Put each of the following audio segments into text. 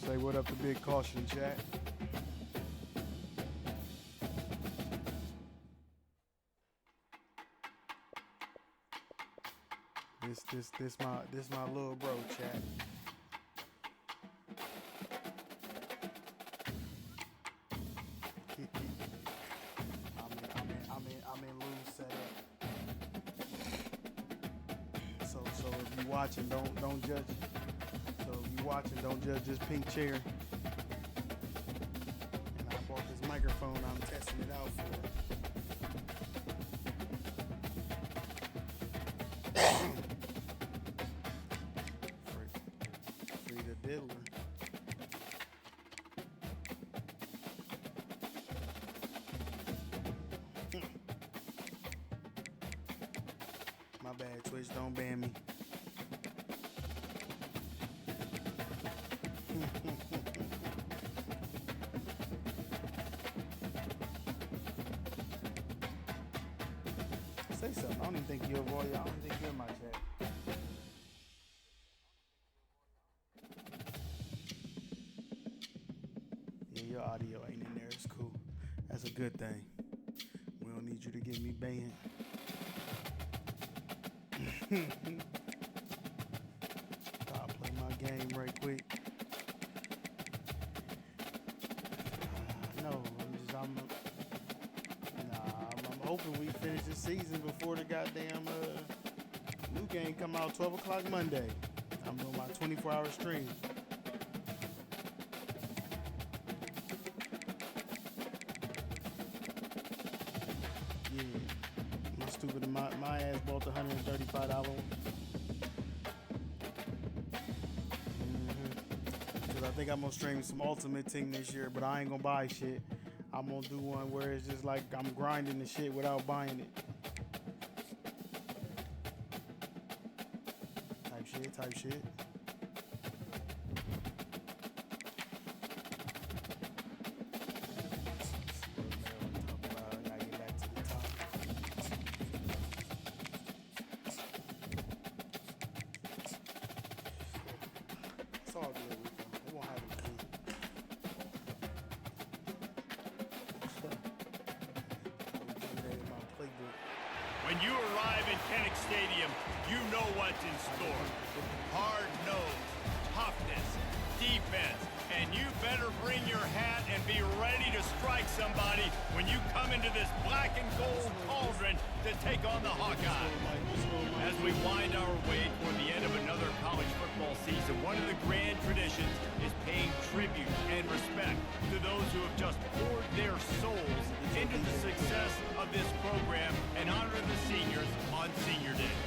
Say what up to Big Caution, chat. This my little bro, chat. I'm in loose setup. So if you watching, don't judge. So if you watching, don't judge this pink chair. And I bought this microphone. I'm testing it out for. Free the diddler. My bad, Twitch, don't ban me. Say something. I don't even think you're a boy. I don't think you're in my chat. Yeah, your audio ain't in there. It's cool. That's a good thing. We don't need you to get me banned. I'll play my game right quick. No, I'm hoping we finish the season before the goddamn new game come out 12 o'clock Monday. I'm doing my 24-hour stream. Yeah. My ass bought the $135 one. Cause I think I'm gonna stream some Ultimate Team this year, but I ain't gonna buy shit. I'm gonna do one where it's just like I'm grinding the shit without buying it. Type shit. When you arrive in Kinnick Stadium, you know what's in store. Hard nose, toughness, defense, and you better bring your hat and be ready to strike somebody when you come into this black and gold cauldron to take on the Hawkeyes. As we wind our way toward the end of another college football season, one of the grand traditions is paying tribute and respect to those who have just poured their souls into the success of this program and honor the seniors on Senior Day.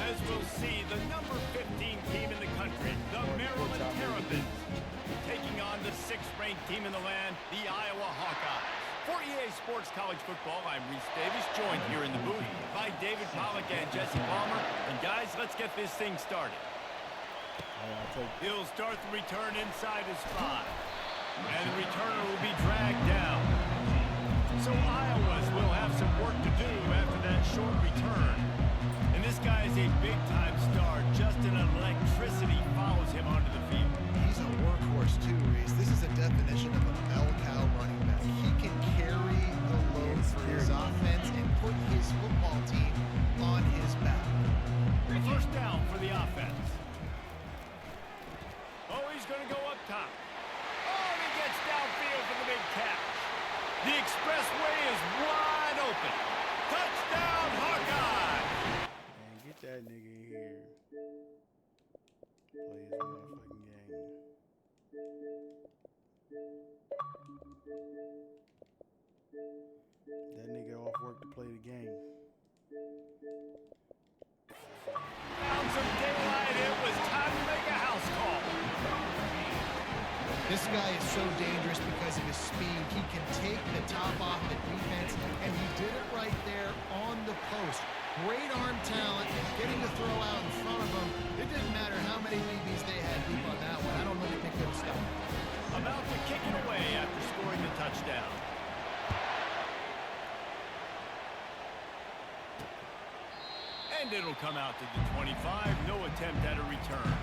As we'll see, the number 15 team in the country, the Maryland Terrapins, taking on the 6th-ranked team in the land, the Iowa Hawkeyes. For EA Sports College Football, I'm Reese Davis, joined here in the booth by David Pollack and Jesse Palmer. And guys, let's get this thing started. He'll start the return inside his 5. And the returner will be dragged down. So Iowa's will have some work to do after that short return. And this guy is a big-time star. Just an electricity follows him onto the field. He's a workhorse too, Reese. This is a definition of a bell cow running back. He can carry the load for his offense and put his football team on his back. The first down for the offense. Oh, he's going to go up top. Oh, and he gets downfield for the big catch. The expressway is wide open. Touchdown, Hawkeye! Man, get that nigga in here. Play his motherfucking game. That nigga off work to play the game. Found some daylight. It was time to make a house call. This guy is so dangerous because of his speed. He can take the top off the defense, and he did it right there on the post. Great arm talent, getting the throw out in front of him. It didn't matter how many DBs they had deep on that one. I don't know if they could have stopped. About to kick it away after scoring the touchdown. And it'll come out to the 25. No attempt at a return.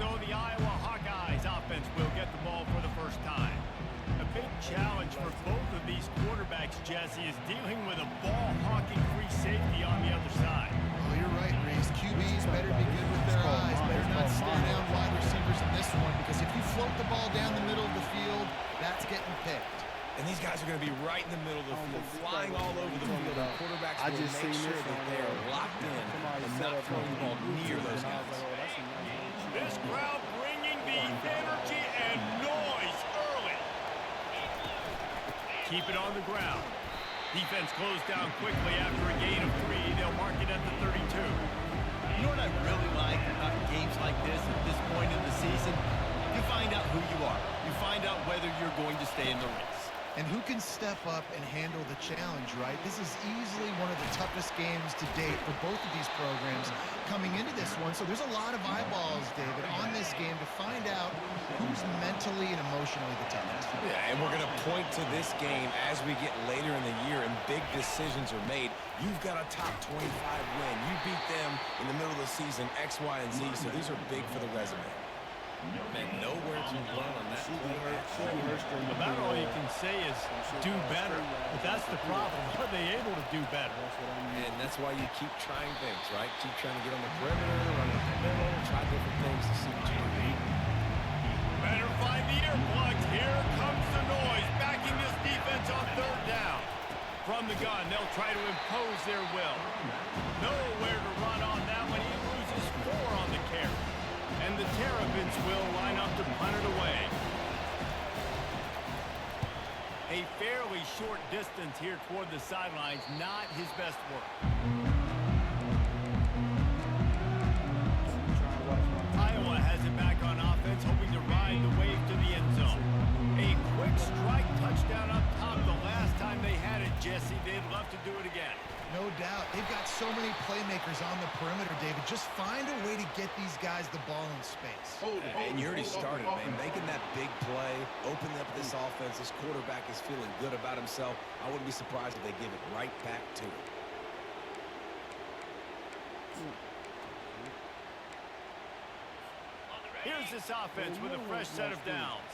So the Iowa Hawkeyes Hawkeyes offense will get the ball for the first time. A big challenge for both of these quarterbacks, Jesse, is dealing with a ball-hawking free safety on the other side. Oh, you're right, Reese. QBs better be good with their eyes. Better not stare down wide receivers in this one, because if you float the ball down the middle of the field, that's getting picked. And these guys are going to be right in the middle of the field, flying all over the field. And quarterbacks will make sure that they are locked in and not throwing the ball near those guys. This crowd bringing the energy and noise early. Keep it on the ground. Defense closed down quickly after a gain of 3. They'll mark it at the 32. You know what I really like about games like this at this point in the season? You find out who you are. You find out whether you're going to stay in the race. And who can step up and handle the challenge, right? This is easily one of the toughest games to date for both of these programs coming into this one. So there's a lot of eyeballs, David, on this game to find out who's mentally and emotionally the toughest. Yeah, and we're going to point to this game as we get later in the year and big decisions are made. You've got a top 25 win. You beat them in the middle of the season, X, Y, and Z, so these are big for the resume. Man, nowhere to run on that play. About all you can say is do better. But that's the problem. Are they able to do better? And that's why you keep trying things, right? Keep trying to get on the perimeter, run up the middle, try different things to see what you can do. Better find the earplugs. Here comes the noise, backing this defense on 3rd down. From the gun, they'll try to impose their will. Nowhere to run on that one. He loses 4 on the carry. And the Terrapins will line up to punt it away. A fairly short distance here toward the sidelines, not his best work. Iowa has it back on offense, hoping to ride the wave to the end zone. A quick strike touchdown up top the last time they had it, Jesse. They'd love to do it again. No doubt. They've got so many playmakers on the perimeter, David. Just find a way to get these guys the ball in space. And you already started, man. Making that big play, opening up this offense. This quarterback is feeling good about himself. I wouldn't be surprised if they give it right back to him. Here's this offense with a fresh set of downs.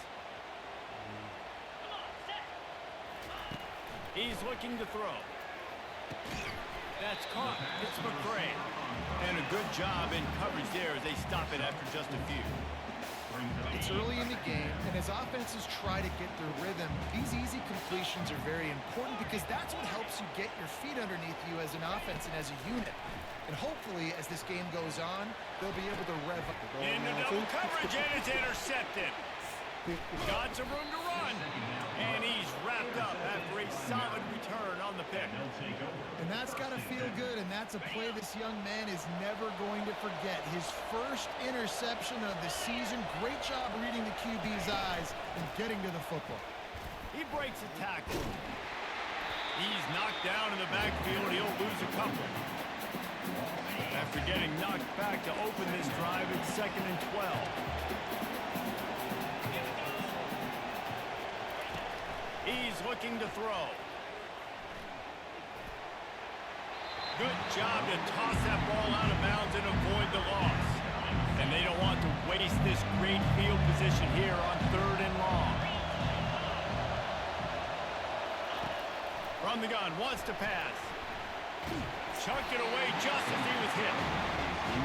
He's looking to throw. That's caught. It's McCray. And a good job in coverage there as they stop it after just a few. It's early in the game, and as offenses try to get their rhythm, these easy completions are very important because that's what helps you get your feet underneath you as an offense and as a unit. And hopefully, as this game goes on, they'll be able to rev up. Into double coverage, and it's intercepted. Got some room to run. And he's wrapped up after a solid return on the pick. And that's got to feel good, and that's a play this young man is never going to forget. His first interception of the season. Great job reading the QB's eyes and getting to the football. He breaks a tackle. He's knocked down in the backfield. He'll lose a couple. After getting knocked back to open this drive, it's 2nd and 12. He's looking to throw. Good job to toss that ball out of bounds and avoid the loss. And they don't want to waste this great field position here on 3rd and long. From the gun, wants to pass. Chucked it away just as he was hit.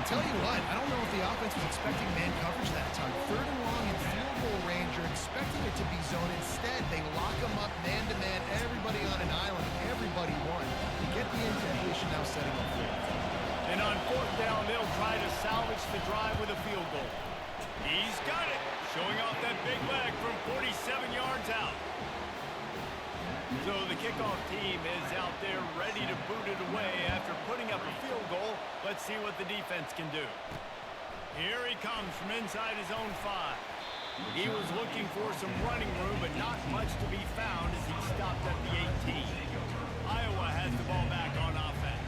Tell you what, I don't know if the offense was expecting man coverage that time. 3rd and long in field goal range. You're expecting it to be zone. Instead, they lock them up man-to-man. Everybody on an island. Everybody won. To get the incompletion, now setting up 4th. And on 4th down, they'll try to salvage the drive with a field goal. He's got it. Showing off that big leg from 47 yards out. So the kickoff team is out there ready to boot it away after putting up a field goal. Let's see what the defense can do. Here he comes from inside his own 5. He was looking for some running room, but not much to be found as he stopped at the 18. Iowa has the ball back on offense.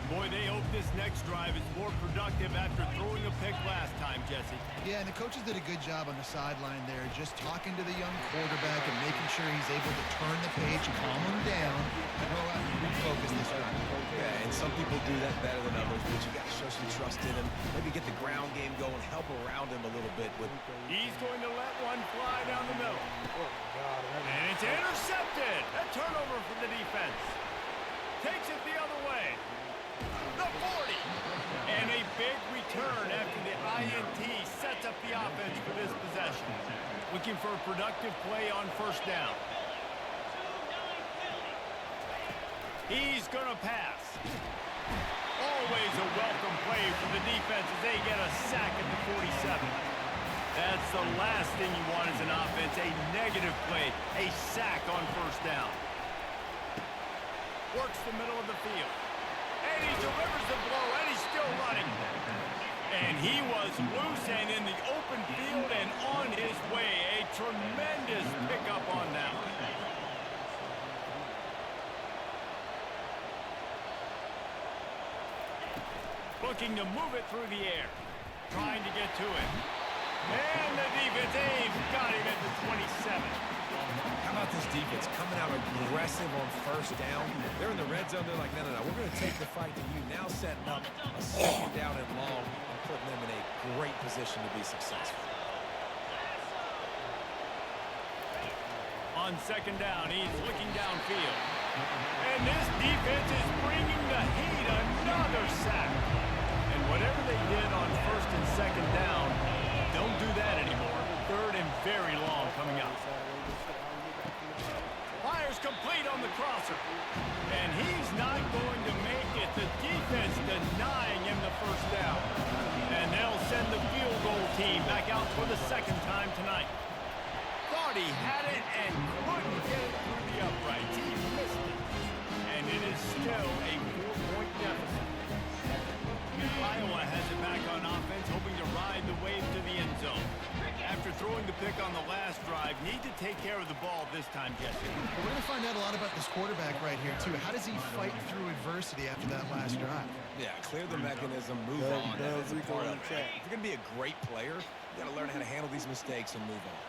Boy, they hope this next drive is more productive after throwing a pick last time, Jesse. Yeah, and the coaches did a good job on the sideline there, just talking to the young quarterback and making sure he's able to turn the page, calm him down, and go out and refocus this drive. Yeah, and some people will do that better than others, but you got to show some trust in him. Maybe get the ground game going, help around him a little bit. He's going to let one fly down the middle. And it's intercepted. A turnover for the defense. Takes it the other way. The 40. And a big return after the INT sets up the offense for this possession. Looking for a productive play on first down. He's going to pass. Always a welcome play for the defense as they get a sack at the 47. That's the last thing you want as an offense, a negative play, a sack on first down. Works the middle of the field. And he delivers the blow, and he's still running. And he was loose and in the open field and on his way. A tremendous pickup on that one. Looking to move it through the air. Trying to get to it. And the defense, they've got him at the 27. How about this defense coming out aggressive on first down? They're in the red zone. They're like, no, we're going to take the fight to you. Now setting up a second down and long and putting them in a great position to be successful. On second down, he's looking downfield. And this defense is bringing the heat. Another sack. And whatever they did on first and second down, don't do that anymore. Third and very long coming up. Fires complete on the crosser. And he's not going to make it. The defense denying him the first down. And they'll send the field goal team back out for the second time tonight. Thought he had it and couldn't get it through the uprights. He missed it. And it is still a 4-point deficit. Iowa has it back on offense, hoping to ride the wave to the end zone. After throwing the pick on the last drive, need to take care of the ball this time, Jesse. Well, we're going to find out a lot about this quarterback right here, too. How does he fight through adversity after that last drive? Yeah, clear the mechanism, move on. That's a part of it. If you're going to be a great player, you got to learn how to handle these mistakes and move on.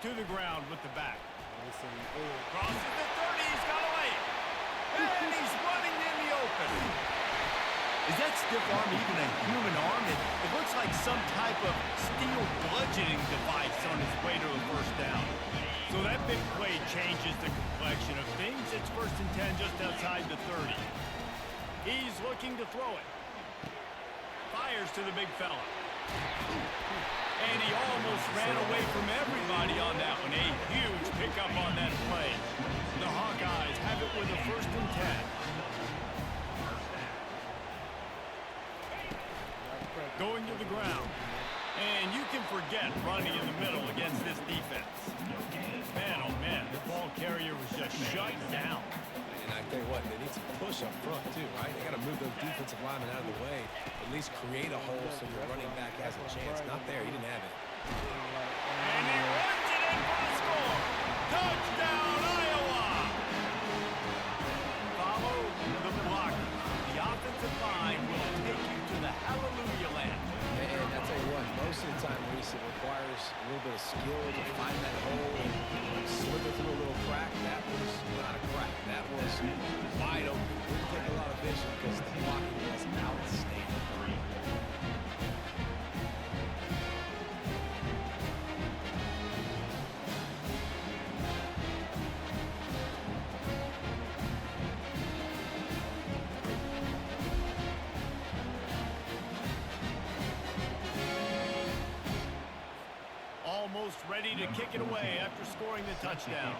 To the ground with the back. Crosses the 30, he's got away. And he's running in the open. Is that stiff arm even a human arm? It looks like some type of steel bludgeoning device on his way to a first down. So that big play changes the complexion of things. It's first and 10 just outside the 30. He's looking to throw it. Fires to the big fella. And he almost ran away from everybody on that one. A huge pickup on that play. The Hawkeyes have it with a first and 10. Going to the ground. And you can forget running in the middle against this defense. Man, oh man, the ball carrier was just shut down. And I tell you what, they need some push up front too, right? They got to move those defensive linemen out of the way. At least create a hole so your running back has a chance. Not there, he didn't have it. And he runs it in for the score. Touchdown, Iowa! Follow the block. The offensive line will take you to the hallelujah land. And I tell you what, most of the time, Reese, it requires a little bit of skill to find that hole and slither through a little crack. That was not a crack. That was wide open. Didn't take a lot of vision because the blocking was outstanding. Almost ready to kick it away after scoring the touchdown.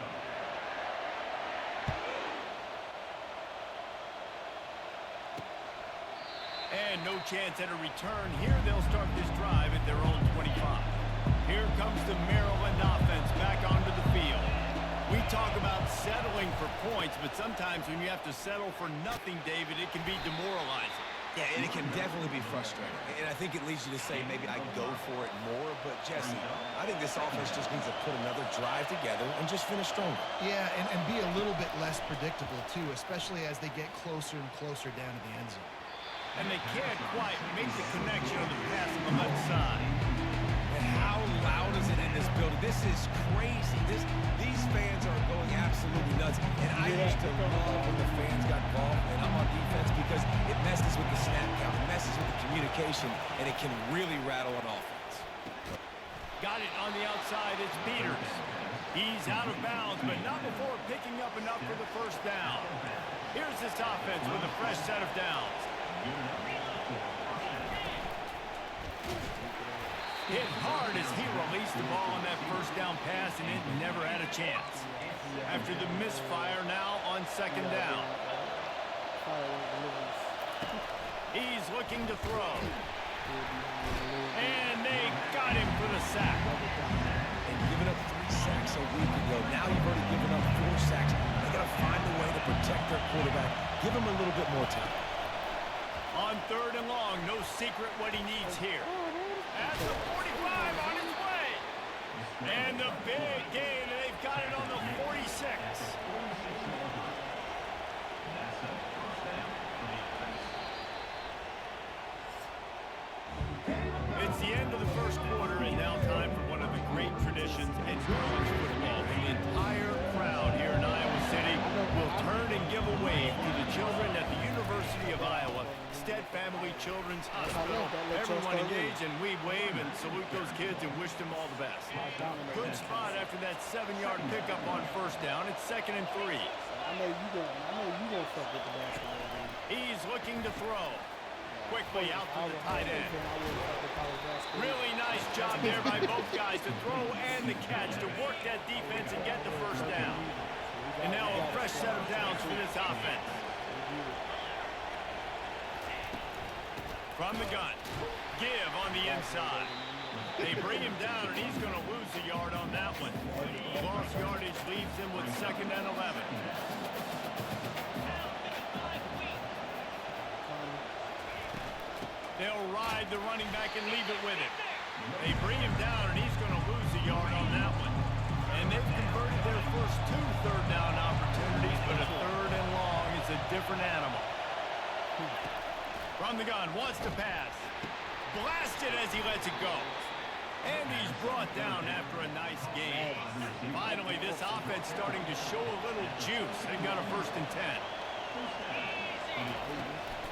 And no chance at a return. Here they'll start this drive at their own 25. Here comes the Maryland offense back onto the field. We talk about settling for points, but sometimes when you have to settle for nothing, David, it can be demoralizing. Yeah, and it can definitely be frustrating. And I think it leads you to say maybe I can go for it more. But, Jesse, I think this offense just needs to put another drive together and just finish stronger. Yeah, and be a little bit less predictable, too, especially as they get closer and closer down to the end zone. And they can't quite make the connection on the pass on the left side. And how loud is it in this building? This is crazy. These fans are going absolutely nuts. And I just used to love when the fans got involved, and I'm on defense because it messes with the snap count, it messes with the communication, and it can really rattle an offense. Got it on the outside. It's Peters. He's out of bounds, but not before picking up enough for the first down. Here's this offense with a fresh set of downs. Hit hard as he released the ball on that first down pass, and it never had a chance. After the misfire, now on second down. He's looking to throw. And they got him for the sack. And giving up 3 sacks a week ago, now you've already given up 4 sacks. They got to find a way to protect their quarterback. Give him a little bit more time. On third and long, no secret what he needs here. At the 45 on his way. And the big gain, and they've got it on the 46. It's the end of the first quarter, and now time for one of the great traditions in college football. The entire crowd here in Iowa City will turn and give a wave to the children at the University of Iowa Stead Family Children's Hospital. Everyone engaged, and we wave and salute those kids and wish them all the best. Good spot after that 7-yard pickup on first down. It's 2nd and 3. I know you gonna fuck with the basketball game. He's looking to throw. Quickly out to the tight end. Really nice job there by both guys to throw and the catch to work that defense and get the first down. And now a fresh set of downs for this offense. From the gun, give on the inside. They bring him down, and he's going to lose a yard on that one. Lost yardage leaves him with 2nd and 11. They'll ride the running back and leave it with him. They bring him down, and he's going to lose a yard on that one. And they've converted their first 2 third down opportunities, but a 3rd and long is a different animal. From the gun, wants to pass. Blasted as he lets it go. And he's brought down after a nice game. Finally, this offense starting to show a little juice. They've got a 1st and 10.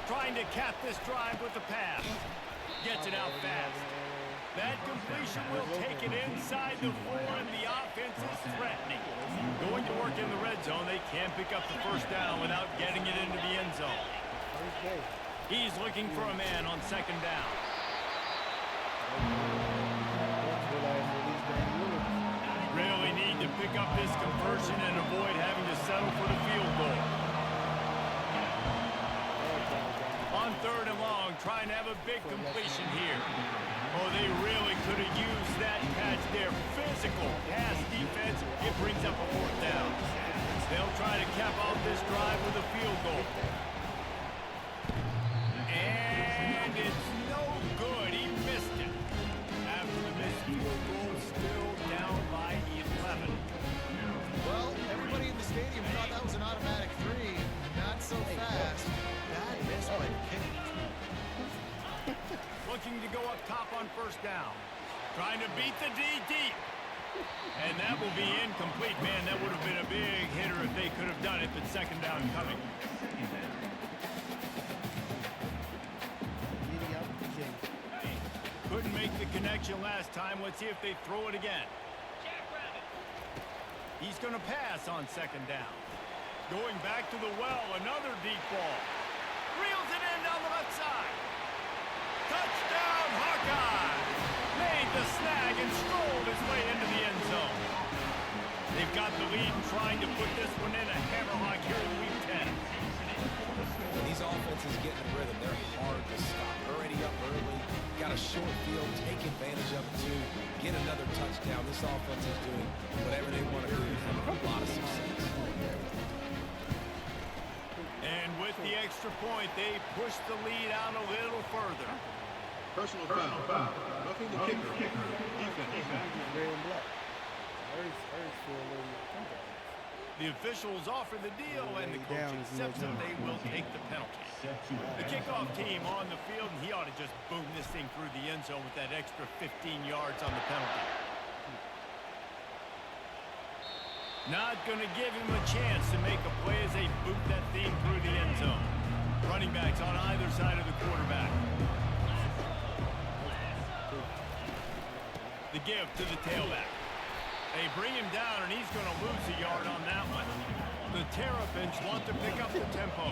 Trying to cap this drive with the pass. Gets it out fast. That completion will take it inside the 4, and the offense is threatening. Going to work in the red zone, they can't pick up the first down without getting it into the end zone. He's looking for a man on 2nd down. Really need to pick up this conversion and avoid having to settle for the field goal. On 3rd and long, trying to have a big completion here. Oh, they really could have used that catch there. Physical pass defense. It brings up a 4th down. They'll try to cap off this drive with a field goal. And it's no good. He missed it. After the missed field goal, still down by 11. Well, everybody in the stadium thought that was an automatic 3. Not so fast. Bad miss by the kicker. Looking to go up top on 1st down. Trying to beat the D deep. And that will be incomplete. Man, that would have been a big hitter if they could have done it, but 2nd down coming. Couldn't make the connection last time. Let's see if they throw it again. He's going to pass on 2nd down. Going back to the well, another deep ball. Reels it in down the left side. Touchdown, Hawkeyes! Made the snag and strolled his way into the end zone. They've got the lead and trying to put this one in a hammerlock here in Week 10. When these offenses get in rhythm, they're hard to stop. Already up early, got a short field, take advantage of it too, get another touchdown. This offense is doing whatever they want to do and having a lot of success. And with the extra point, they push the lead out a little further. Personal foul. Roughing the kicker. Defense. Red and black. The officials offer the deal, and the coach accepts it. They will take the penalty. The kickoff team on the field, and he ought to just boom this thing through the end zone with that extra 15 yards on the penalty. Not going to give him a chance to make a play as they boot that thing through the end zone. Running backs on either side of the quarterback. The give to the tailback. They bring him down, and he's going to lose a yard on that one. The Terrapins want to pick up the tempo.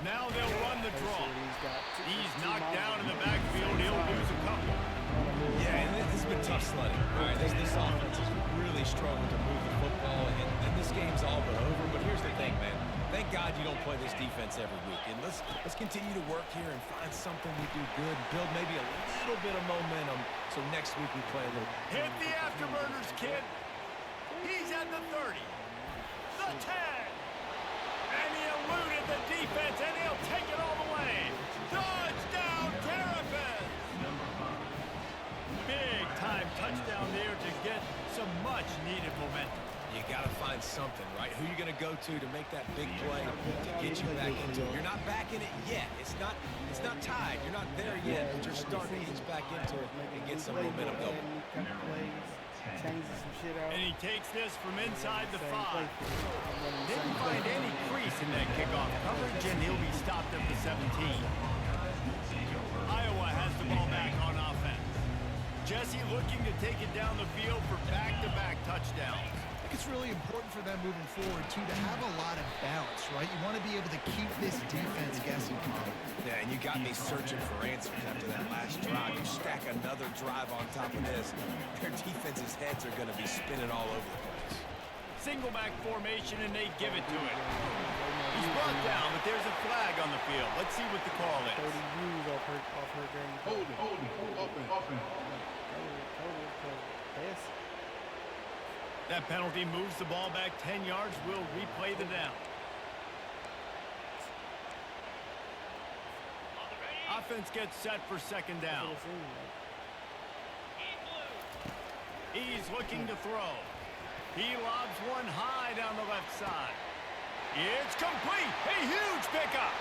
Now they'll run the draw. He's knocked down in the backfield. He'll lose a couple. Yeah, and this has been tough sledding. All right, this offense is really struggling to move the football, and this game's all but over. But here's the thing, man. Thank God you don't play this defense every week. And let's continue to work here and find something we do good and build maybe a little bit of momentum so next week we play a little. Hit the afterburners, kid. He's at the 30. The 10. And he eluded the defense, and he'll take it all the way. Touchdown, Terrapins! Big-time touchdown there to get some much-needed momentum. You got to find something, right? Who you going to go to make that big play to get you back into it? You're not back in it yet. It's not tied. You're not there yet, but you're starting to ease back into it and get some momentum going. And he takes this from inside the 5. Didn't find any crease in that kickoff coverage, and he'll be stopped at the 17. Iowa has the ball back on offense. Jesse looking to take it down the field for back-to-back touchdowns. It's really important for them moving forward, too, to have a lot of balance, right? You want to be able to keep this defense guessing. Yeah, and you got me searching for answers after that last drive. You stack another drive on top of this, their defense's heads are going to be spinning all over the place. Single back formation, and they give it to him. He's brought down, but there's a flag on the field. Let's see what the call is. 30 views off her game. Holding. That penalty moves the ball back 10 yards. We'll replay the down. Offense gets set for second down. He's looking to throw. He lobs one high down the left side. It's complete. A huge pickup.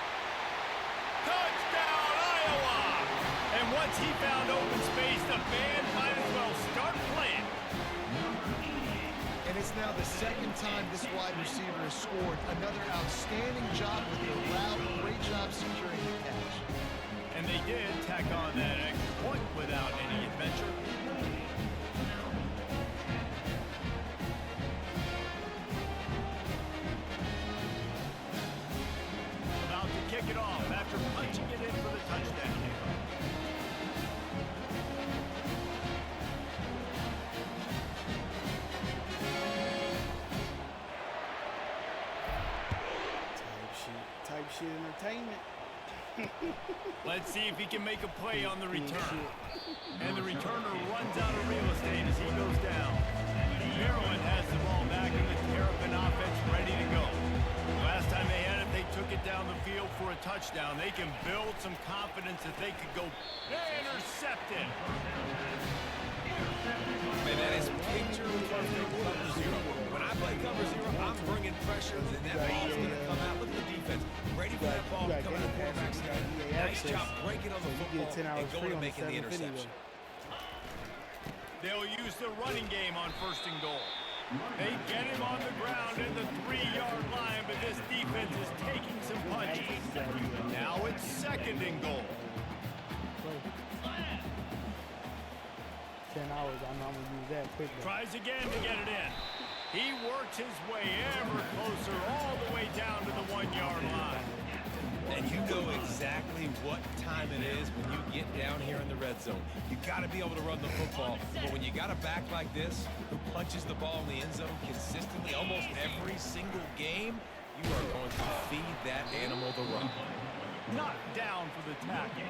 Touchdown, Iowa! And once he found open space, the band might as well start playing. And it's now the second time this wide receiver has scored. Another outstanding job with the route. Great job securing the catch. And they did tack on that extra point without any adventure. About to kick it off after punching it in for the touchdown. Type shit entertainment. Let's see if he can make a play on the return. And the returner runs out of real estate as he goes down. Maryland has the ball back and the Terrapin offense ready to go. Last time they had it, they took it down the field for a touchdown. They can build some confidence that they could go intercepted. Man, that is picture perfect cover zero. When I play cover zero, I'm bringing pressure, and that ball's going to come out. Look at the defense. Ready for that ball to come out of the quarterback's hand. Nice job breaking on the football and going and making the interception. They'll use the running game on 1st and goal. They get him on the ground in the 3-yard line, but this defense is taking some punches. Now it's 2nd and goal. 10 hours, I'm going to use that quick. Tries again to get it in. He works his way ever closer all the way down to the 1-yard line. And you know exactly what time it is when you get down here in the red zone. You got to be able to run the football. But when you got a back like this who punches the ball in the end zone consistently almost every single game, you are going to feed that animal the run. Knocked down for the tackle.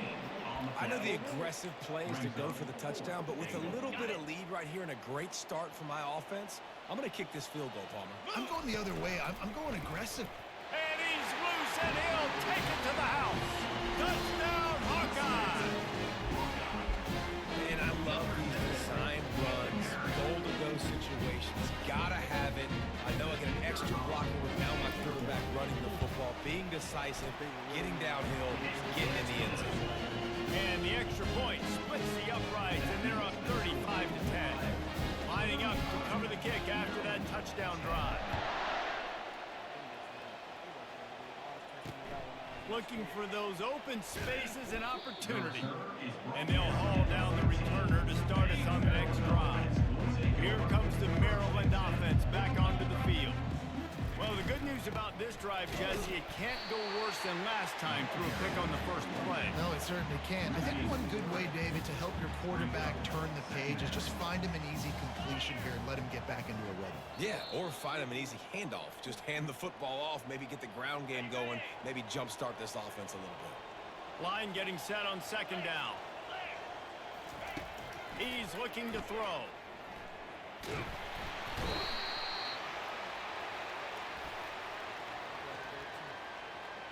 I know the aggressive plays to go for the touchdown, but with a little bit of lead right here and a great start from my offense, I'm going to kick this field goal, Palmer. I'm going the other way. I'm going aggressive. And he's loose, and he'll take it to the house. Touchdown, Hawkeyes! And I love these design runs, goal-to-go situations. Gotta have it. I know I get an extra blocker with now my quarterback running the football. Being decisive, getting downhill, getting in the end zone. And the extra point splits the uprights, and they're up 35-10. Lining up to cover the kick after that touchdown drive. Looking for those open spaces and opportunity. And they'll haul down the returner to start us on the next drive. Here comes the Maryland offense back onto the field. Well, the good news about this drive, Jesse, it can't go worse than last time through a pick on the first play. No, it certainly can't. I think one good way, David, to help your quarterback turn the page is just find him an easy completion here and let him get back into a rhythm. Yeah, or find him an easy handoff. Just hand the football off, maybe get the ground game going, maybe jumpstart this offense a little bit. Line getting set on second down. He's looking to throw.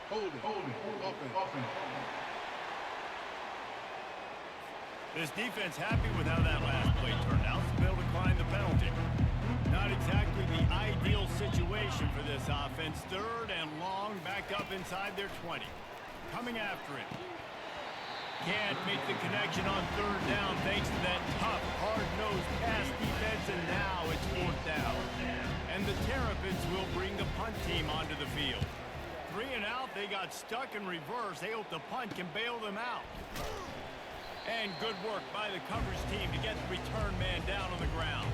Hold it. Offense. This defense happy with how that last play turned out, so they'll decline the penalty. Not exactly the ideal situation for this offense. Third and long, back up inside their 20. Coming after him. Can't make the connection on third down thanks to that tough, hard-nosed pass defense, and now it's fourth down. And the Terrapins will bring the punt team onto the field. 3 and out, they got stuck in reverse. They hope the punt can bail them out. And good work by the coverage team to get the return man down on the ground.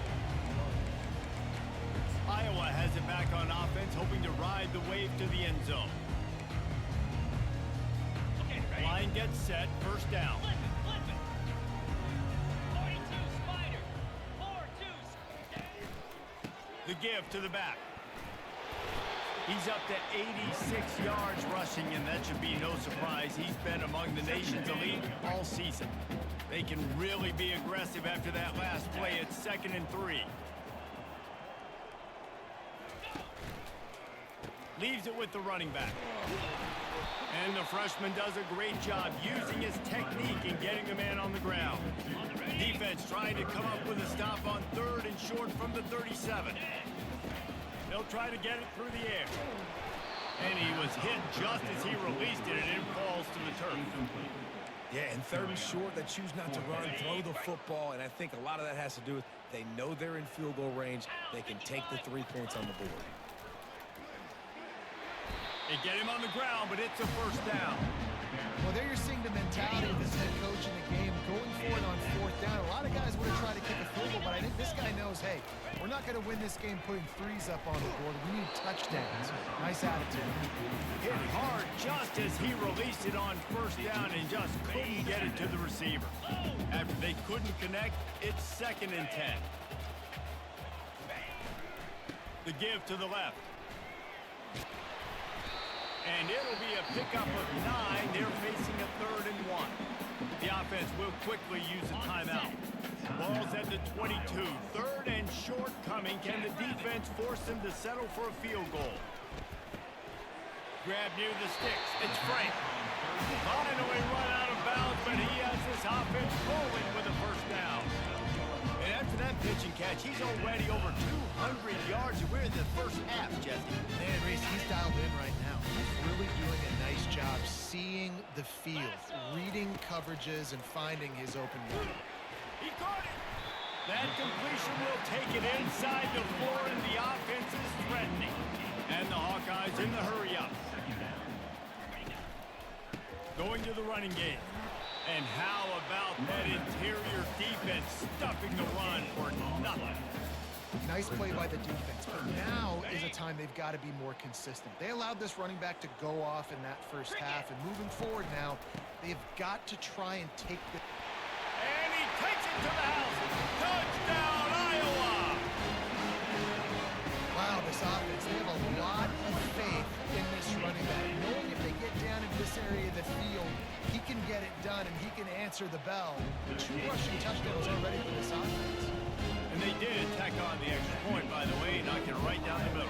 Iowa has it back on offense, hoping to ride the wave to the end zone. Line gets set, first down. Flip it. 42 Spider. 4-2. The give to the back. He's up to 86 yards rushing, and that should be no surprise. He's been among the nation's elite all season. They can really be aggressive after that last play. It's 2nd and 3. Leaves it with the running back. And the freshman does a great job using his technique and getting the man on the ground. Defense trying to come up with a stop on 3rd and short from the 37. They'll try to get it through the air. And he was hit just as he released it, and it falls to the turf. Yeah, and 3rd and short, they choose not to run, throw the football, and I think a lot of that has to do with they know they're in field goal range. They can take the 3 points on the board. They get him on the ground, but it's a first down. Well, there you're seeing the mentality of this head coach in the game going for it on 4th down. A lot of guys would have tried to kick a field goal, but I think this guy knows, hey, we're not going to win this game putting 3s up on the board. We need touchdowns. Nice attitude. Hit hard just as he released it on first down and just couldn't get it to the receiver. After they couldn't connect, it's 2nd and 10. The give to the left. And it'll be a pickup of 9. They're facing a 3rd and 1. The offense will quickly use a timeout. Ball's at the 22. 3rd and short coming. Can the defense force them to settle for a field goal? Grab near the sticks. It's Frank. Finally run out of bounds, but he has this offense rolling with a first down. And after that pitch and catch, he's already over 200 yards. We're in the first half, Jesse. Man, Reese, he's dialed in right now. He's really doing a nice job seeing the field, reading coverages, and finding his open man. He caught it. That completion will take it inside the 4, and the offense is threatening. And the Hawkeyes in the hurry-up. Going to the running game. And how about that interior defense stuffing the run for nothing? Nice play by the defense, but now is a time they've got to be more consistent. They allowed this running back to go off in that first half, and moving forward now, they've got to try and take the... And he takes it to the house. Touchdown, Iowa! Wow, this offense, they have a lot of faith in this running back. Knowing if they get down into this area of the field, he can get it done and he can answer the bell. 2 rushing touchdowns already for this offense. And they did tack on the extra point, by the way, knocked it right down the middle.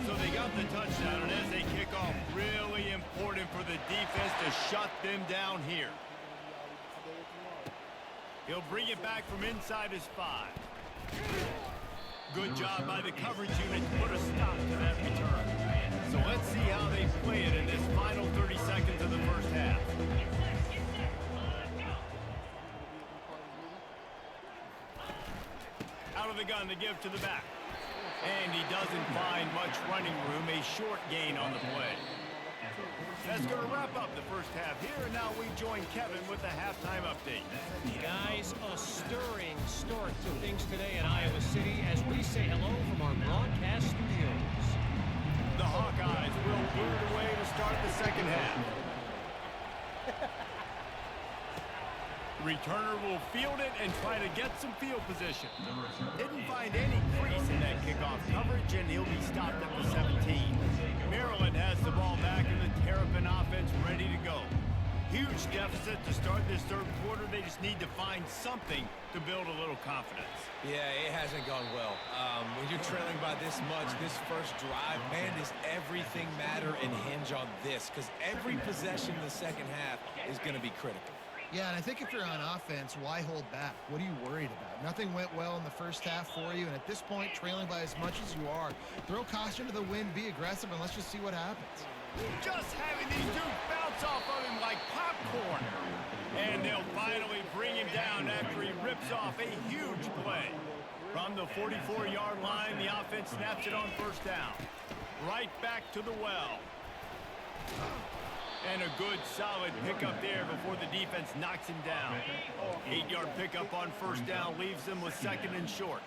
So they got the touchdown, and as they kick off, really important for the defense to shut them down here. He'll bring it back from inside his 5. Good job by the coverage unit to put a stop to that return. So let's see how they play it in this final 30 seconds of the first half. Out of the gun to give to the back. And he doesn't find much running room, a short gain on the play. That's going to wrap up the first half here, and now we join Kevin with the halftime update. Guys, a stirring start to things today in Iowa City as we say hello from our broadcast studios. The Hawkeyes will boot it away to start the second half. Returner will field it and try to get some field position. Didn't find any crease in that kickoff coverage, and he'll be stopped at the 17. Maryland has the ball back, and the Terrapin offense ready to go. Huge deficit to start this third quarter. They just need to find something to build a little confidence. Yeah, it hasn't gone well. When you're trailing by this much, this first drive, man, does everything matter and hinge on this? Because every possession in the second half is going to be critical. Yeah, and I think if you're on offense, why hold back? What are you worried about? Nothing went well in the first half for you, and at this point, trailing by as much as you are, throw caution to the wind, be aggressive, and let's just see what happens. Just having these dudes bounce off of him like popcorn. And they'll finally bring him down after he rips off a huge play. From the 44-yard line, the offense snaps it on first down. Right back to the well. And a good, solid pickup there before the defense knocks him down. 8-yard pickup on first down leaves them with second and short.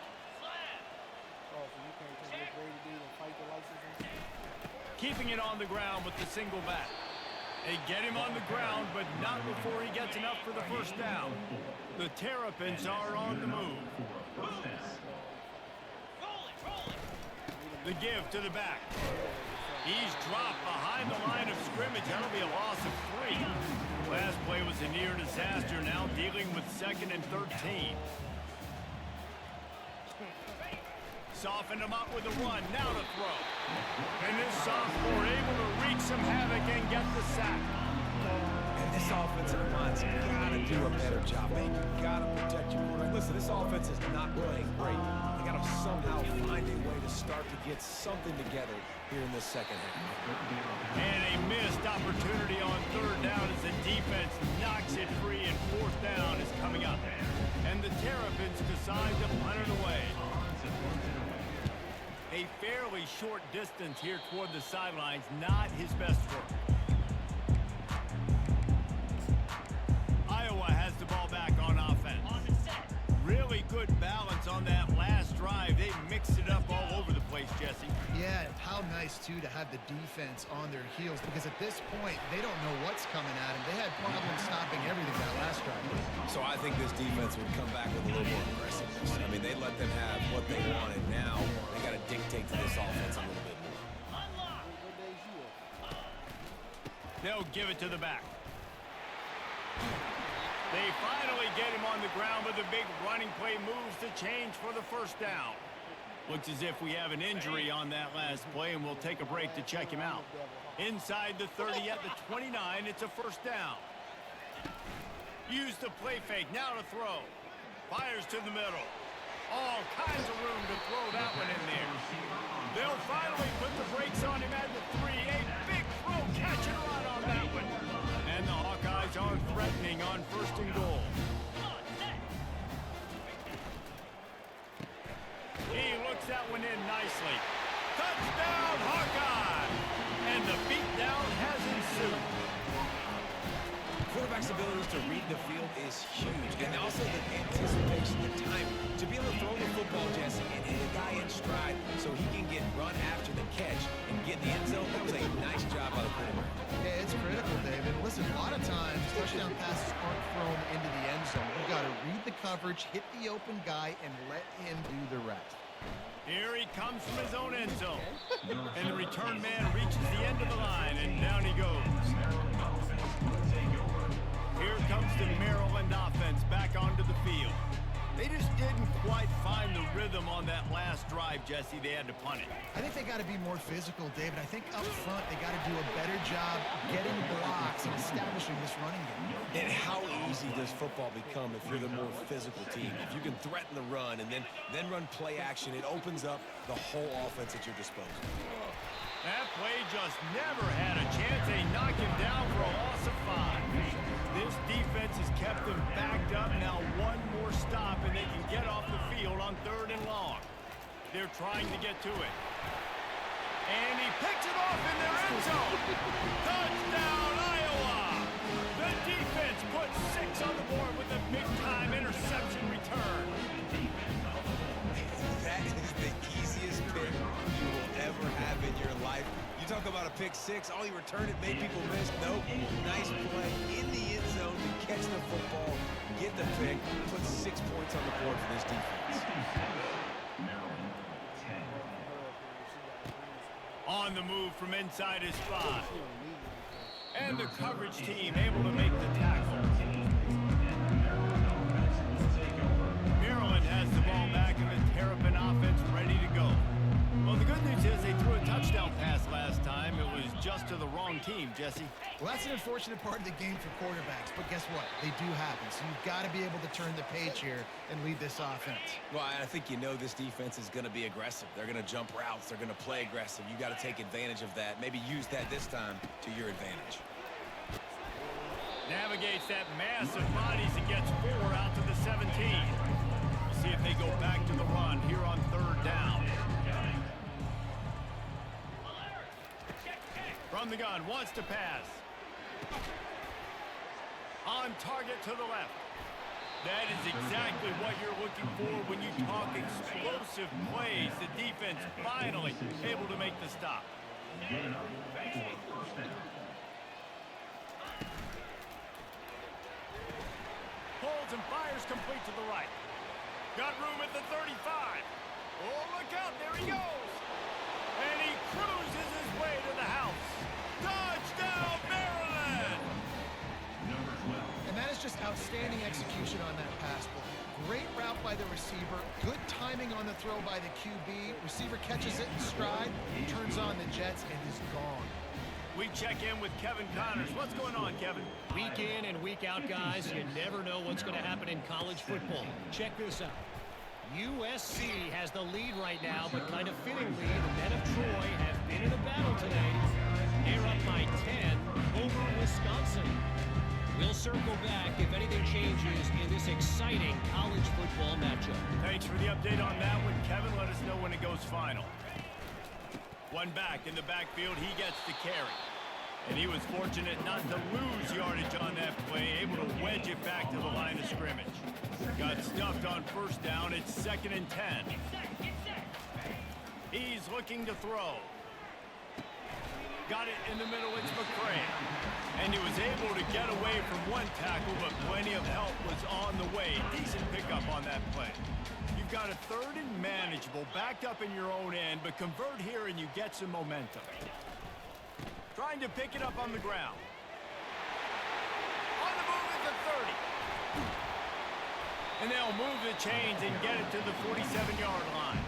Keeping it on the ground with the single back. They get him on the ground, but not before he gets enough for the first down. The Terrapins are on the move. The give to the back. He's dropped behind the line of scrimmage. That'll be a loss of 3. Last play was a near disaster. Now dealing with second and 13. Softened him up with a run. Now to throw. And this sophomore able to wreak some havoc and get the sack. And this offensive line's got to do a better job, man. You got to protect your quarterback. Listen, this offense is not playing great. They got to somehow find a way to start to get something together here in this second half. And a missed opportunity on third down as the defense knocks it free, and fourth down is coming up. And the Terrapins decide to punt it away. A fairly short distance here toward the sidelines, not his best work. Iowa has the ball back on offense. Really good balance on that last drive. They mixed it up all over the place, Jesse. Yeah, how nice, too, to have the defense on their heels, because at this point, they don't know what's coming at them. They had problems stopping everything that last drive. So I think this defense would come back with a little more aggressiveness. I mean, they let them have what they wanted. Now they got to dictate to this offense a little bit more. They'll give it to the back. They finally get him on the ground, but the big running play moves the change for the first down. Looks as if we have an injury on that last play, and we'll take a break to check him out. Inside the 30 at the 29, it's a first down. Use the play fake, now to throw. Fires to the middle. All kinds of room to throw that one in there. They'll finally put the brakes on him at the 3. A big throw, catch and run on that one. And the Hawkeyes are threatening on first and goal. He looks that one in nicely. Touchdown, Hawkeye! And the beatdown has ensued. Quarterback's ability to read the field is huge, and also the anticipation, the time to be able to throw the football, Jesse, and hit a guy in stride so he can get run after the catch and get in the end zone. That was a nice job by the quarterback. Yeah, it's critical, David. Listen, a lot of times, touchdown passes aren't thrown into the end zone. You've got to read the coverage, hit the open guy, and let him do the rest. Here he comes from his own end zone. And the return man reaches the end of the line, and down he goes. Here comes the Maryland offense back onto the field. They just didn't quite find the rhythm on that last drive, Jesse. They had to punt it. I think they got to be more physical, David. I think up front they got to do a better job getting blocks and establishing this running game. And how easy does football become if you're the more physical team? If you can threaten the run and then run play action, it opens up the whole offense at your disposal. That play just never had a chance. They knocked him down for a loss of 5. This defense has kept them backed up. Now one more stop, and they can get off the field on 3rd and long. They're trying to get to it. And he picks it off in their end zone. Touchdown, Iowa! The defense puts 6 on the board with a big-time interception return. That is the easiest pick you will ever have in your life. You talk about a pick 6, all he returned it made people miss. Nope, nice play in the end zone to catch the football, get the pick, put 6 points on the board for this defense. On the move from inside his 5. And the coverage team able to make the tackle. Maryland has the ball back and the Terrapin offense ready to go. Well, the good news is they threw a touchdown pass last time. It was just to the wrong team, Jesse. Well, that's an unfortunate part of the game for quarterbacks, but guess what? They do happen, so you've got to be able to turn the page here and lead this offense. Well, I think you know this defense is going to be aggressive. They're going to jump routes. They're going to play aggressive. You got to take advantage of that. Maybe use that this time to your advantage. Navigates that mass of bodies and gets 4 out to the 17. We'll see if they go back to the run here on 3rd down. From the gun, wants to pass. On target to the left. That is exactly what you're looking for when you talk explosive plays. The defense finally able to make the stop. Holds and fires complete to the right. Got room at the 35. Oh, look out, there he goes. And he cruises his way to the house. Touchdown, Maryland! And that is just outstanding execution on that pass play. Great route by the receiver, good timing on the throw by the QB. Receiver catches it in stride, turns on the jets, and is gone. We check in with Kevin Connors. What's going on, Kevin? Week in and week out, guys, you never know what's going to happen in college football. Check this out. USC has the lead right now, but kind of fittingly, the men of Troy have been in a battle today. They're up by 10 over Wisconsin. We'll circle back if anything changes in this exciting college football matchup. Thanks for the update on that one, Kevin. Let us know when it goes final. One back in the backfield, he gets the carry. And he was fortunate not to lose yardage on that play, able to wedge it back to the line of scrimmage. Got stuffed on 1st down, it's 2nd and 10. He's looking to throw. Got it in the middle, it's McCray. And he was able to get away from one tackle, but plenty of help was on the way. Decent pickup on that play. You've got a 3rd and manageable, backed up in your own end, but convert here and you get some momentum. Trying to pick it up on the ground. On the move at the 30. And they'll move the chains and get it to the 47-yard line.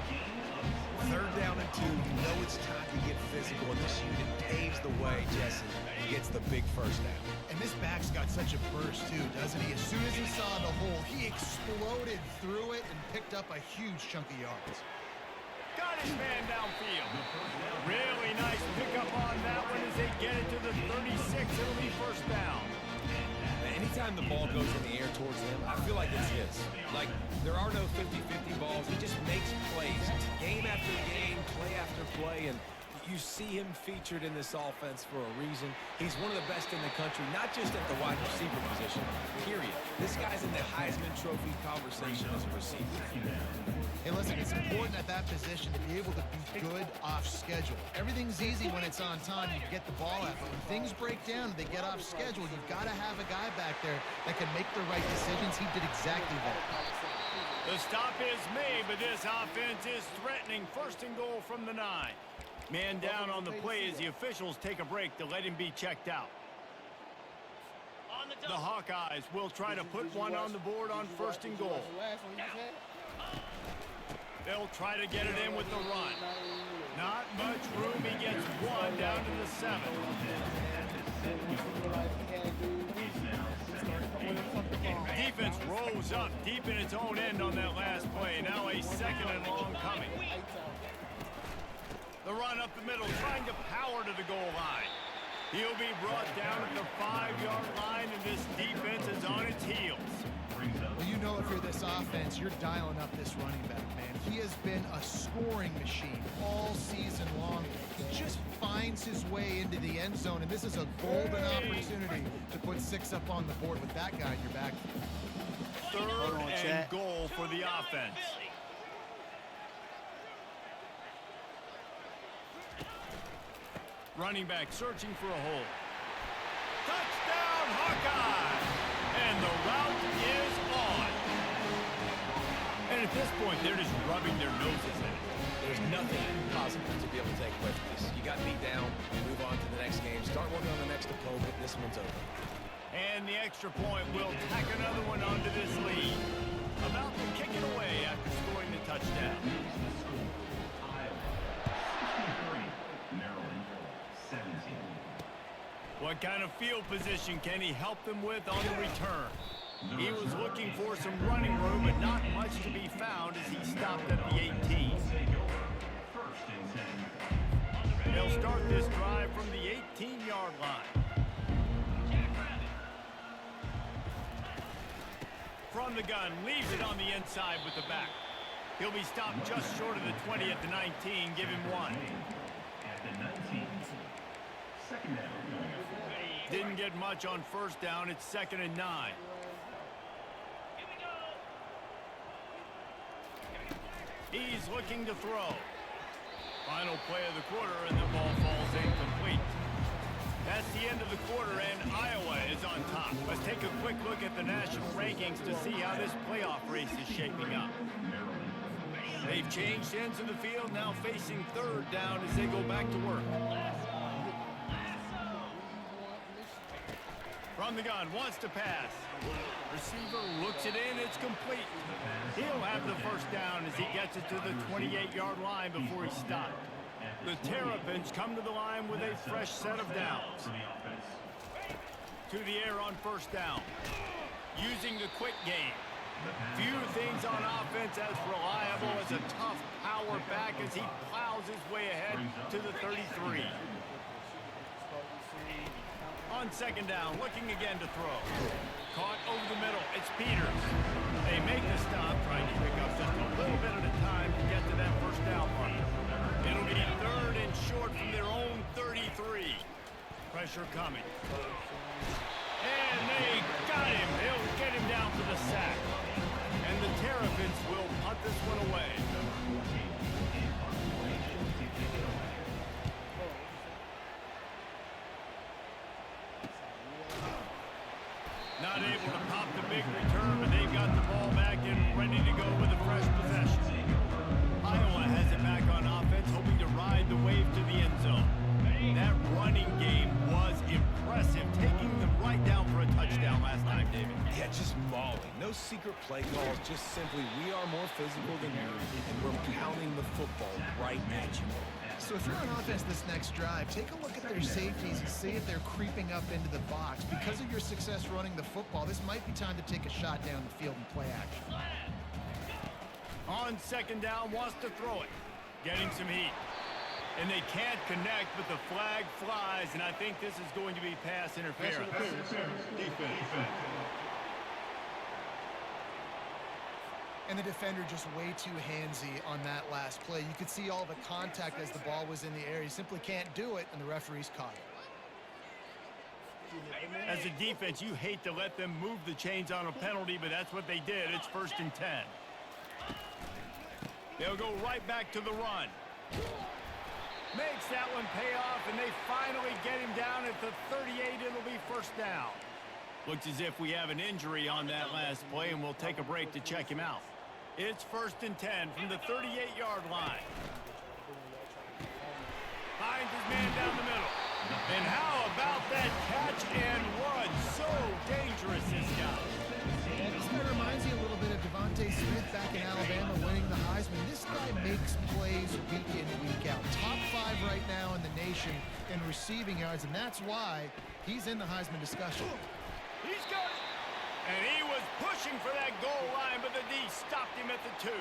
3rd down and 2. You know it's time to get physical, and this unit paves the way, Jesse. He gets the big 1st down. And this back's got such a burst, too, doesn't he? As soon as he saw the hole, he exploded through it and picked up a huge chunk of yards. Got his man downfield. Really nice pickup on that one as they get it to the 36. It'll be 1st down. Anytime the ball goes in the air towards him, I feel like it's his. Like, there are no 50-50 balls. He just makes plays. Game after game, play after play, and you see him featured in this offense for a reason. He's one of the best in the country, not just at the wide receiver position, period. This guy's in the Heisman Trophy conversation as a receiver. Hey, listen, it's important at that position to be able to be good off schedule. Everything's easy when it's on time. You get the ball out. But when things break down and they get off schedule, you've got to have a guy back there that can make the right decisions. He did exactly that. The stop is made, but this offense is threatening. 1st and goal from the 9. Man down on the play as the officials take a break to let him be checked out. The Hawkeyes will try to put one on the board on 1st and goal. They'll try to get it in with the run. Not much room. He gets 1 down to the 7. Defense rolls up deep in its own end on that last play. Now a 2nd and long coming. The run up the middle, trying to power to the goal line. He'll be brought down at the 5-yard line, and this defense is on its heels. Well, you know if you're this offense, you're dialing up this running back, man. He has been a scoring machine all season long. He just finds his way into the end zone, and this is a golden opportunity to put 6 up on the board with that guy in your back. Third and goal for the offense. Running back searching for a hole. Touchdown, Hawkeye! And the route is on. And at this point, they're just rubbing their noses in it. There's nothing positive to be able to take away from this. You got beat down, move on to the next game, start working on the next opponent. This one's over. And the extra point will tack another one onto this lead. About to kick it away after scoring the touchdown. What kind of field position can he help them with on the return? He was looking for some running room, but not much to be found as he stopped at the 18. They'll start this drive from the 18-yard line. From the gun, leaves it on the inside with the back. He'll be stopped just short of the 20 at the 19. Give him 1. At the 19. Second down. Didn't get much on first down. It's 2nd and 9. He's looking to throw. Final play of the quarter, and the ball falls incomplete. That's the end of the quarter, and Iowa is on top. Let's take a quick look at the national rankings to see how this playoff race is shaping up. They've changed ends of the field, now facing 3rd down as they go back to work. From the gun, wants to pass. Receiver looks it in, it's complete. He'll have the first down as he gets it to the 28-yard line before he stopped. The Terrapins come to the line with a fresh set of downs. To the air on first down. Using the quick game. Few things on offense as reliable as a tough power back as he plows his way ahead to the 33. On 2nd down, looking again to throw. Caught over the middle, it's Peters. They make the stop, trying to pick up just a little bit at a time to get to that first down mark. It'll be 3rd and short from their own 33. Pressure coming. And they got him. They'll get him down for the sack. And the Terrapins will punt this one away. Not able to pop the big return, but they've got the ball back and ready to go with a fresh possession. Iowa has it back on offense, hoping to ride the wave to the end zone. That running game was impressive, taking them right down for a touchdown last time, David. Yeah, just mauling. No secret play calls, just simply we are more physical than you, and we're pounding the football right at you. So if you're on offense this next drive, take a look at their safeties and see if they're creeping up into the box. Because of your success running the football, this might be time to take a shot down the field and play action. On 2nd down, wants to throw it. Getting some heat. And they can't connect, but the flag flies, and I think this is going to be pass interference. Defense. And the defender just way too handsy on that last play. You could see all the contact as the ball was in the air. He simply can't do it, and the referee's caught it. As a defense, you hate to let them move the chains on a penalty, but that's what they did. It's 1st and 10. They'll go right back to the run. Makes that one pay off, and they finally get him down at the 38. It'll be 1st down. Looks as if we have an injury on that last play, and we'll take a break to check him out. It's 1st and 10 from the 38-yard line. Finds his man down the middle. And how about that catch and run? So dangerous, this guy. Yeah, this guy reminds you a little bit of Devontae Smith back in Alabama winning the Heisman. This guy makes plays week in, week out. Top 5 right now in the nation in receiving yards, and that's why he's in the Heisman discussion. He's got it. And he was pushing for that goal line, but the D stopped him at the 2.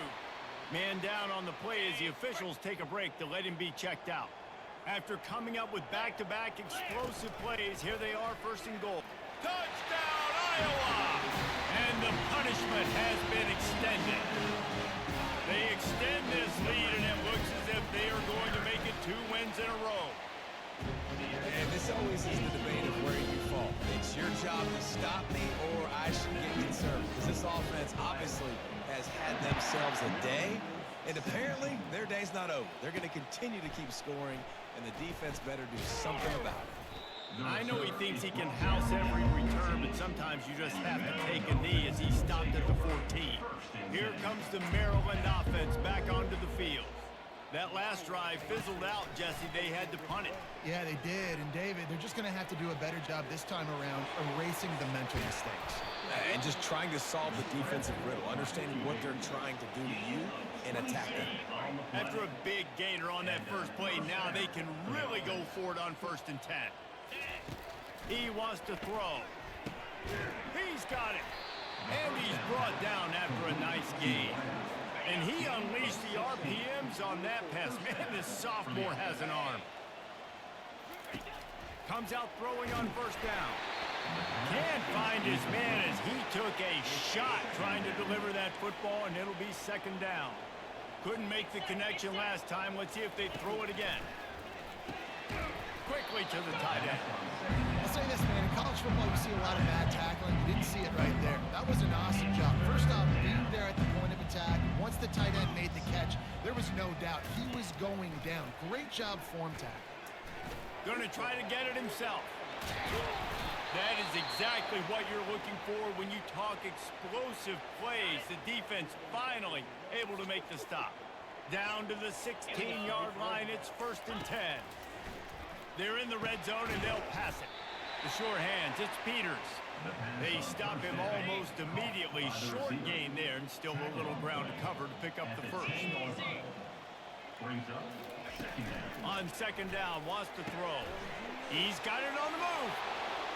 Man down on the play as the officials take a break to let him be checked out. After coming up with back-to-back explosive plays, here they are, first and goal. Touchdown, Iowa! And the punishment has been extended. They extend this lead, and it looks as if they are going to make it 2 wins in a row. And this always is the debate of where you fall. It's your job to stop me, or I should get concerned. Because this offense obviously has had themselves a day, and apparently their day's not over. They're going to continue to keep scoring, and the defense better do something about it. I know he thinks he can house every return, but sometimes you just have to take a knee as he stopped at the 14. Here comes the Maryland offense back onto the field. That last drive fizzled out, Jesse. They had to punt it. Yeah, they did. And, David, they're just going to have to do a better job this time around erasing the mental mistakes. And just trying to solve the defensive riddle, understanding what they're trying to do to you and attack them. After a big gainer on that first play, now they can really go for it on 1st and 10. He wants to throw. He's got it. And he's brought down after a nice gain. And he unleashed the RPMs on that pass. Man, this sophomore has an arm. Comes out throwing on 1st down. Can't find his man as he took a shot trying to deliver that football, and it'll be 2nd down. Couldn't make the connection last time. Let's see if they throw it again. Quickly to the tight end. I'll say this, man. In college football, you see a lot of bad tackling. You didn't see it right there. That was an awesome job. First off, being there at the point of attack. Once the tight end made the catch, there was no doubt he was going down. Great job form tackle. Going to try to get it himself. That is exactly what you're looking for when you talk explosive plays. The defense finally able to make the stop. Down to the 16-yard line. It's 1st and 10. They're in the red zone, and they'll pass it. The sure hands, it's Peters. They stop him almost immediately. Short gain there, and still a little ground to cover to pick up the first. On 2nd down, wants to throw. He's got it on the move.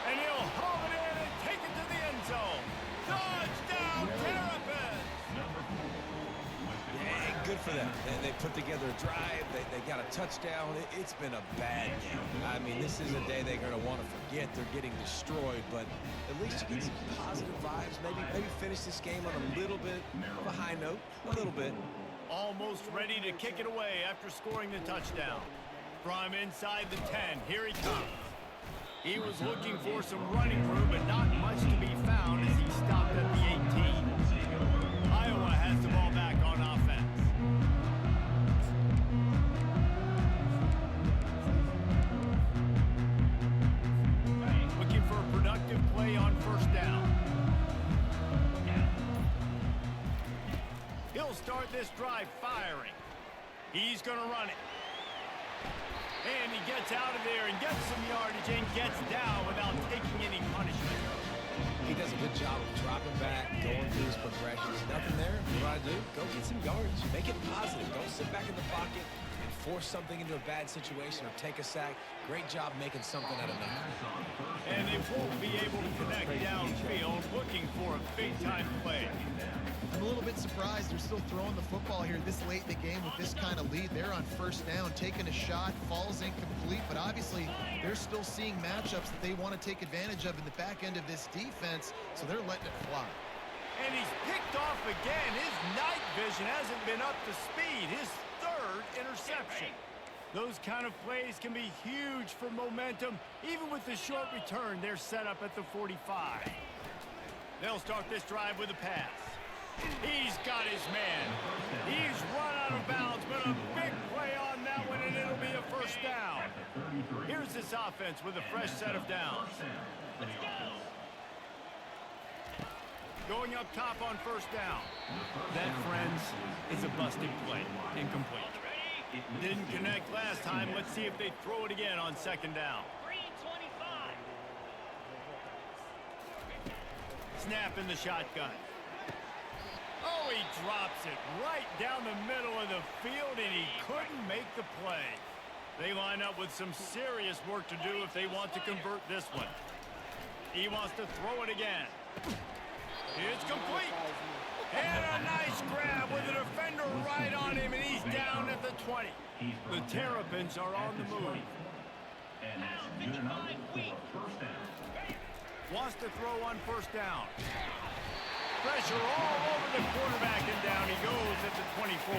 And he'll haul it in and take it to the end zone. Touchdown, Terrapins! Yeah, good for them. They put together a drive. They got a touchdown. It's been a bad game. I mean, this is a day they're going to want to forget. They're getting destroyed, but at least you get some positive vibes. Maybe finish this game on a little bit of a high note. A little bit. Almost ready to kick it away after scoring the touchdown. From inside the 10, here he comes. He was looking for some running room, but not much to be found as he stopped at the 18. Iowa has the ball back on offense. Looking for a productive play on 1st down. He'll start this drive firing. He's going to run it. And he gets out of there and gets some yardage and gets down without taking any punishment. He does a good job of dropping back, going through his progressions. Nothing there. What do I do? Go get some yardage. Make it positive. Don't sit back in the pocket and force something into a bad situation or take a sack. Great job making something out of nothing. And they won't be able to connect downfield, looking for a big-time play. I'm a little bit surprised they're still throwing the football here this late in the game with this kind of lead. They're on 1st down, taking a shot, falls incomplete, but obviously they're still seeing matchups that they want to take advantage of in the back end of this defense, so they're letting it fly. And he's picked off again. His night vision hasn't been up to speed. His 3rd interception. Those kind of plays can be huge for momentum. Even with the short return, they're set up at the 45. They'll start this drive with a pass. He's got his man. He's run out of bounds, but a big play on that one, and it'll be a 1st down. Here's this offense with a fresh set of downs. Going up top on 1st down. That, friends, is a busted play. Incomplete. Didn't connect last time. Let's see if they throw it again on 2nd down. 325. Snap in the shotgun. Oh, he drops it right down the middle of the field, and he couldn't make the play. They line up with some serious work to do if they want to convert this one. He wants to throw it again. It's complete. And a nice grab with a defensive defender right on him, and he's down at the 20. The Terrapins are on the move. And that's good enough for first down. Wants to throw on first down. Pressure all over the quarterback, and down he goes at the 24.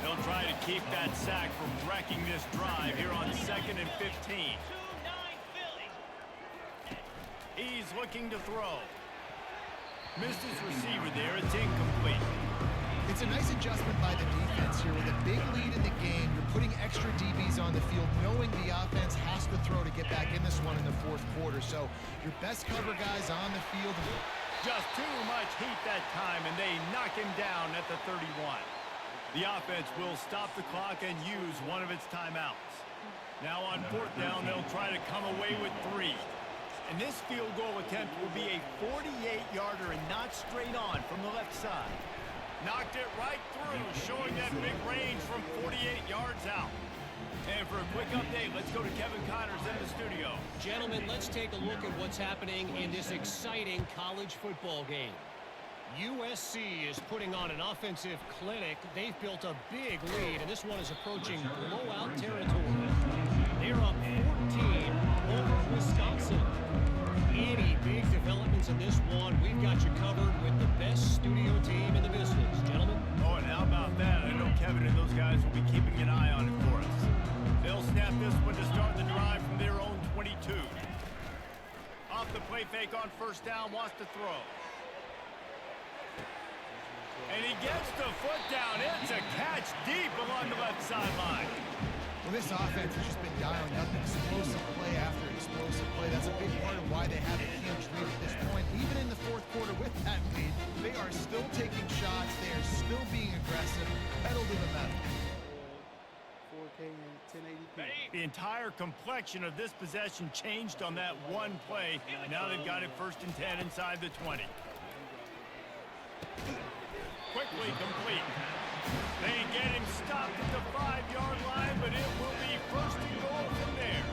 They'll try to keep that sack from wrecking this drive here on 2nd and 15. 2-9 Philly. He's looking to throw. Missed his receiver there. It's incomplete. It's a nice adjustment by the defense here. With a big lead in the game, you're putting extra DBs on the field, knowing the offense has to throw to get back in this one in the 4th quarter. So your best cover guys on the field. Just too much heat that time, and they knock him down at the 31. The offense will stop the clock and use one of its timeouts. Now on 4th down, they'll try to come away with 3. And this field goal attempt will be a 48-yarder and not straight on from the left side. Knocked it right through, showing that big range from 48 yards out. And for a quick update, let's go to Kevin Connors in the studio. Gentlemen, let's take a look at what's happening in this exciting college football game. USC is putting on an offensive clinic. They've built a big lead, and this one is approaching blowout territory. They're up 14 over Wisconsin. Any big developments in this one, we've got you covered with the best studio team in the business. Gentlemen? Oh, and how about that? I know Kevin and those guys will be keeping an eye on it for us. They'll snap this one to start the drive from their own 22. Off the play fake on first down, wants to throw. And he gets the foot down. It's a catch deep along the left sideline. Well, this offense has just been dialing up explosive play after explosive play. That's a big part of why they have a huge lead at this point. Even in the 4th quarter with that lead, they are still taking shots. They are still being aggressive. Pedal to the metal. 4K and 1080p. The entire complexion of this possession changed on that one play. Now they've got it 1st and 10 inside the 20. Quickly complete. They get him stopped at the 5-yard line, but it will be 1st and goal from there.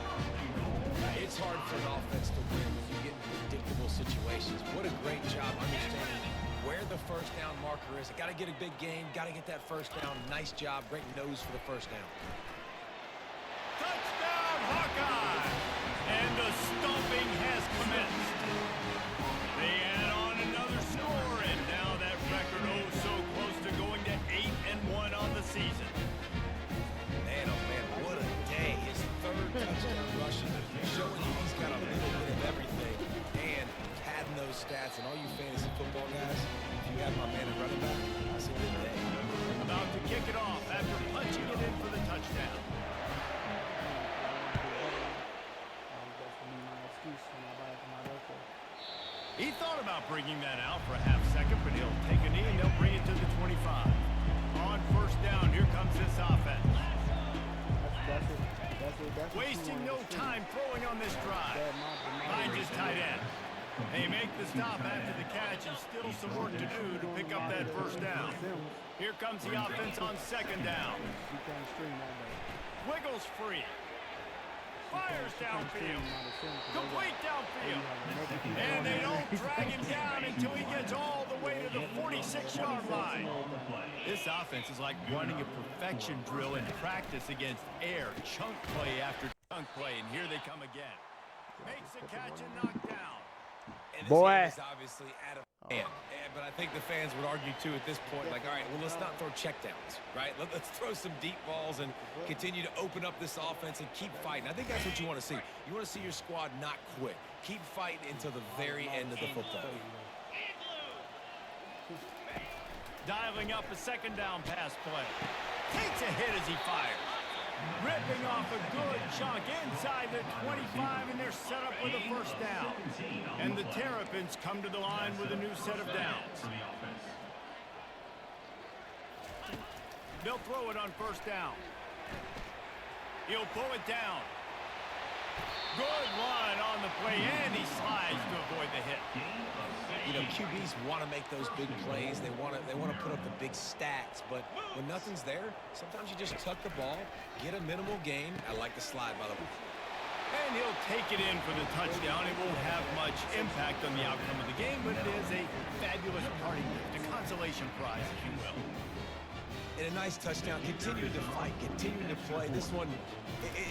It's hard for an offense to win when you get in predictable situations. What a great job understanding where the first down marker is. Got to get a big gain, got to get that first down. Nice job, great nose for the first down. Touchdown, Hawkeyes! And the stomping has commenced. They add on another score, and now that record so close to going to 8-1 on the season. Man, oh man, what a day. His 3rd touchdown rushing, showing you he's got a little bit of everything. And padding those stats, and all you fantasy football guys, if you have my man at running back, it's a good day. About to kick it off after punching it in for the touchdown. He thought about bringing that out for a half second, but he'll take a knee and they'll bring it to the 25. On first down, here comes this offense. Wasting no time throwing on this drive. Finds his tight end. They make the stop after the catch and still some work to do to pick up that first down. Here comes the offense on 2nd down. Wiggles free. Fires downfield. Complete downfield. And they don't drag him down until he gets all the way to the 46-yard line. This offense is like running a perfection drill in practice against air. Chunk play after chunk play, and here they come again. Makes the catch and knocked down. And this Boy. game is obviously out of hand. But I think the fans would argue, too, at this point, like, all right, well, let's not throw checkdowns, right? Let's throw some deep balls and continue to open up this offense and keep fighting. I think that's what you want to see. You want to see your squad not quit. Keep fighting until the very end of the football game. Dialing up a 2nd down pass play. Takes a hit as he fires. Ripping off a good chunk inside the 25, and they're set up with a first down. And the Terrapins come to the line with a new set of downs. They'll throw it on first down. He'll pull it down. Good run on the play, and he slides to avoid the hit. You know, QBs want to make those big plays. They want to put up the big stats. But when nothing's there, sometimes you just tuck the ball, get a minimal gain. I like the slide, by the way. And he'll take it in for the touchdown. It won't have much impact on the outcome of the game, but it is a fabulous parting gift, a consolation prize, if you will. And a nice touchdown. Continuing to fight, continuing to play. This one,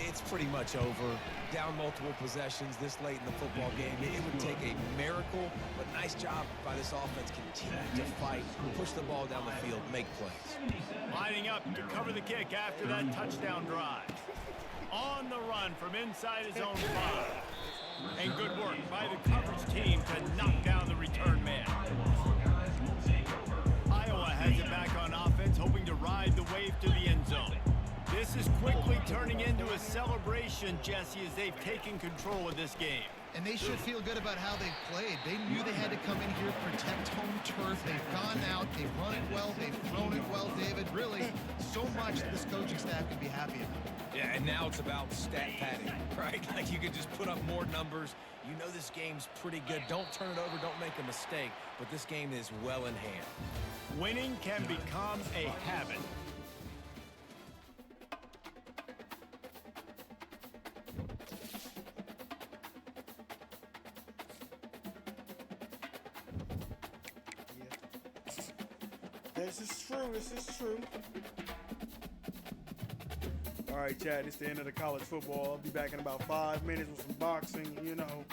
it's pretty much over. Down multiple possessions this late in the football game. It would take a miracle, but nice job by this offense continuing to fight, push the ball down the field, make plays. Lining up to cover the kick after that touchdown drive. On the run from inside his own 5. And good work by the coverage team to knock down the return man. Iowa has it back on offense, hoping to ride the wave to the end zone. This is quickly turning into a celebration, Jesse, as they've taken control of this game. And they should feel good about how they've played. They knew they had to come in here, protect home turf. They've gone out, they've run it well, they've thrown it well, David. Really, so much that this coaching staff can be happy about. Yeah, and now it's about stat padding, right? Like you could just put up more numbers. You know this game's pretty good. Don't turn it over, don't make a mistake. But this game is well in hand. Winning can become a habit. This is true. This is true. All right, Chad, it's the end of the college football. I'll be back in about 5 minutes with some boxing, you know.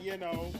You know.